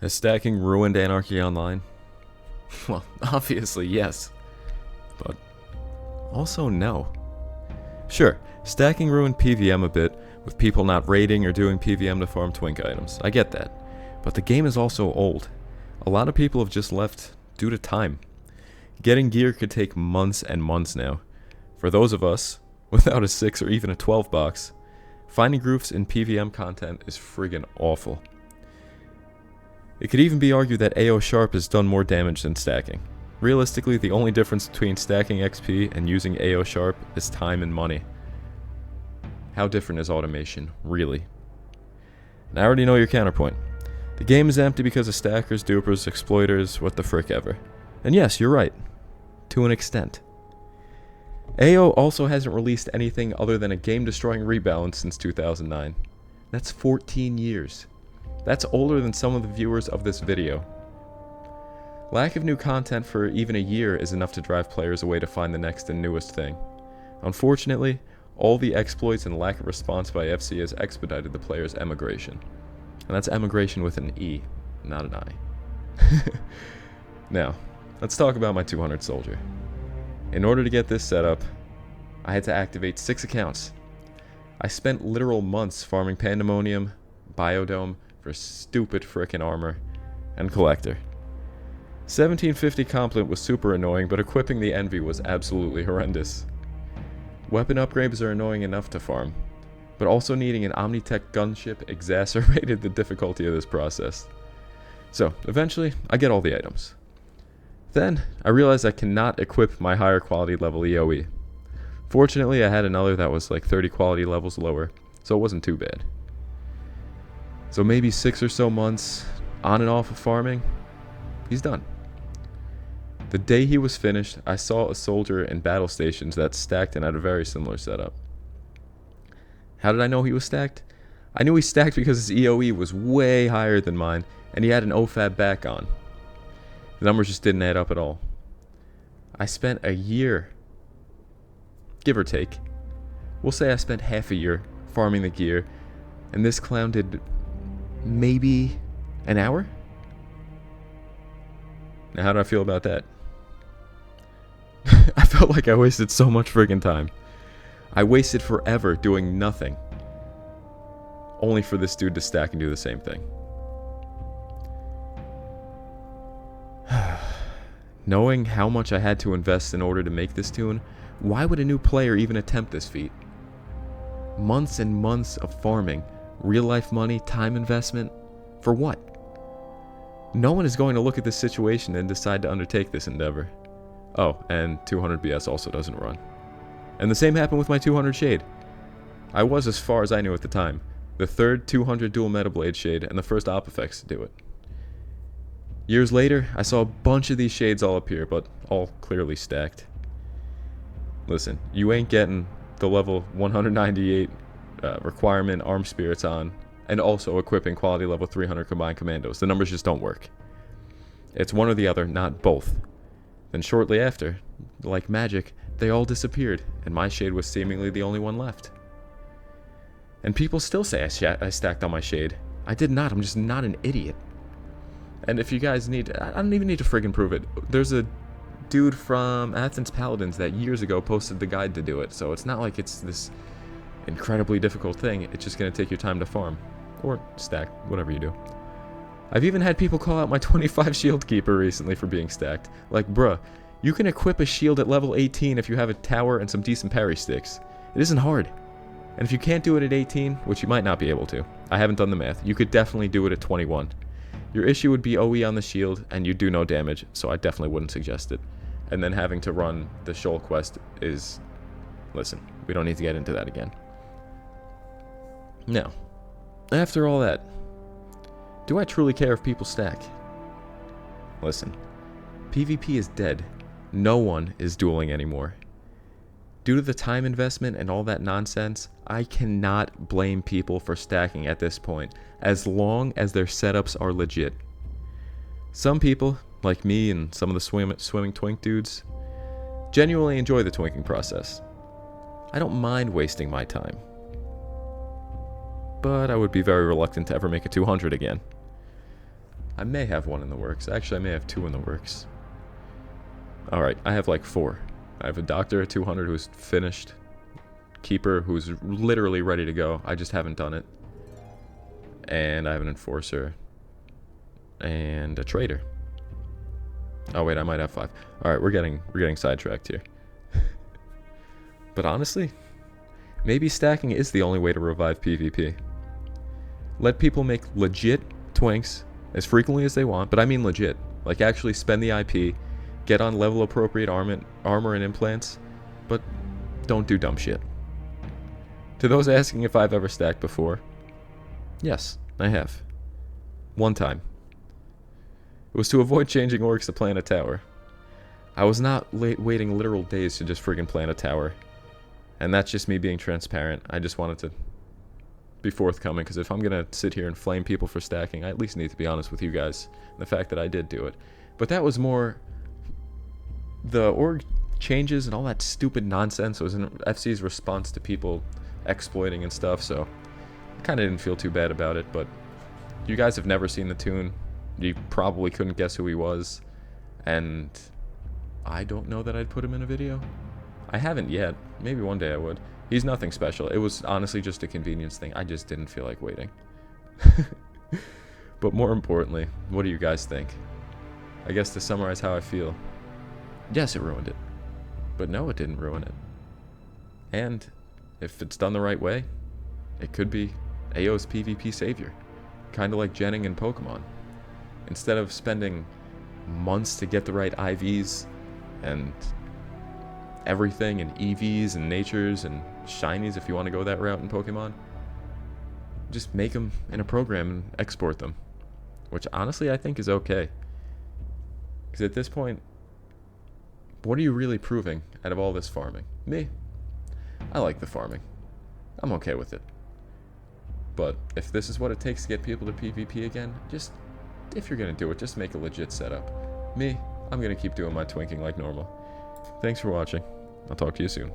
Has stacking ruined Anarchy Online? Well, obviously yes. But also no. Sure, stacking ruined PvM a bit, with people not raiding or doing PvM to farm twink items. I get that. But the game is also old. A lot of people have just left due to time. Getting gear could take months and months now. For those of us, without a 6 or even a 12 box, finding groups in PvM content is friggin' awful. It could even be argued that AO Sharp has done more damage than stacking. Realistically, the only difference between stacking XP and using AO Sharp is time and money. How different is automation, really? And I already know your counterpoint. The game is empty because of stackers, dupers, exploiters, what the frick ever. And yes, you're right. To an extent. AO also hasn't released anything other than a game-destroying rebalance since 2009. That's 14 years. That's older than some of the viewers of this video. Lack of new content for even a year is enough to drive players away to find the next and newest thing. Unfortunately, all the exploits and lack of response by FC has expedited the player's emigration. And that's emigration with an E, not an I. Now, let's talk about my 200 soldier. In order to get this set up, I had to activate 6 accounts. I spent literal months farming Pandemonium, Biodome for stupid frickin' armor, and Collector. 1750 Compliment was super annoying, but equipping the Envy was absolutely horrendous. Weapon upgrades are annoying enough to farm, but also needing an Omnitech gunship exacerbated the difficulty of this process. So, eventually, I get all the items. Then, I realized I cannot equip my higher quality level EOE. Fortunately, I had another that was like 30 quality levels lower, so it wasn't too bad. So maybe 6 or so months on and off of farming, he's done. The day he was finished, I saw a soldier in battle stations that stacked and had a very similar setup. How did I know he was stacked? I knew he stacked because his EOE was way higher than mine, and he had an OFAB back on. The numbers just didn't add up at all. I spent a year, give or take. We'll say I spent half a year farming the gear, and this clown did maybe an hour? Now how do I feel about that? I felt like I wasted so much friggin' time. I wasted forever doing nothing, only for this dude to stack and do the same thing. Knowing how much I had to invest in order to make this tune, why would a new player even attempt this feat? Months and months of farming, real life money, time investment, for what? No one is going to look at this situation and decide to undertake this endeavor. Oh, and 200 BS also doesn't run. And the same happened with my 200 Shade. I was, as far as I knew at the time, the third 200 dual meta blade Shade and the first op effects to do it. Years later, I saw a bunch of these shades all appear, but all clearly stacked. Listen, you ain't getting the level 198 requirement arm spirits on, and also equipping quality level 300 combined commandos. The numbers just don't work. It's one or the other, not both. Then shortly after, like magic, they all disappeared, and my shade was seemingly the only one left. And people still say I stacked on my shade. I did not, I'm just not an idiot. And if you guys need, I don't even need to friggin' prove it. There's a dude from Athens Paladins that years ago posted the guide to do it, so it's not like it's this incredibly difficult thing. It's just gonna take your time to farm. Or stack, whatever you do. I've even had people call out my 25 shield keeper recently for being stacked. Like, bruh, you can equip a shield at level 18 if you have a tower and some decent parry sticks. It isn't hard. And if you can't do it at 18, which you might not be able to, I haven't done the math, you could definitely do it at 21. Your issue would be OE on the shield, and you do no damage, so I definitely wouldn't suggest it. And then having to run the Shoal quest is... Listen, we don't need to get into that again. Now, after all that, do I truly care if people stack? Listen, PvP is dead. No one is dueling anymore. Due to the time investment and all that nonsense, I cannot blame people for stacking at this point, as long as their setups are legit. Some people, like me and some of the swimming twink dudes, genuinely enjoy the twinking process. I don't mind wasting my time. But I would be very reluctant to ever make a 200 again. I may have one in the works. Actually, I may have two in the works. Alright, I have like 4. I have a doctor at 200 who's finished. Keeper who's literally ready to go. I just haven't done it. And I have an enforcer. And a trader. Oh wait, I might have 5. Alright, we're getting sidetracked here. But honestly, maybe stacking is the only way to revive PvP. Let people make legit twinks as frequently as they want, but I mean legit. Like actually spend the IP, get on level appropriate armor and implants, but don't do dumb shit. To those asking if I've ever stacked before, yes, I have. One time. It was to avoid changing orcs to plant a tower. I was not waiting literal days to just friggin' plant a tower. And that's just me being transparent. I just wanted to be forthcoming, because if I'm gonna sit here and flame people for stacking, I at least need to be honest with you guys. The fact that I did do it. But that was more... The org changes and all that stupid nonsense was in FC's response to people exploiting and stuff, so I kind of didn't feel too bad about it, but you guys have never seen the tune. You probably couldn't guess who he was, and I don't know that I'd put him in a video. I haven't yet. Maybe one day I would. He's nothing special. It was honestly just a convenience thing. I just didn't feel like waiting. But more importantly, what do you guys think? I guess to summarize how I feel, yes, it ruined it. But no, it didn't ruin it. And if it's done the right way, it could be AO's PvP savior. Kind of like Jenning in Pokemon. Instead of spending months to get the right IVs and everything, and EVs and natures and shinies if you want to go that route in Pokemon, just make them in a program and export them. Which honestly I think is okay. Because at this point, what are you really proving out of all this farming? Me? I like the farming. I'm okay with it. But if this is what it takes to get people to PvP again, just, if you're going to do it, just make a legit setup. Me, I'm going to keep doing my twinking like normal. Thanks for watching. I'll talk to you soon.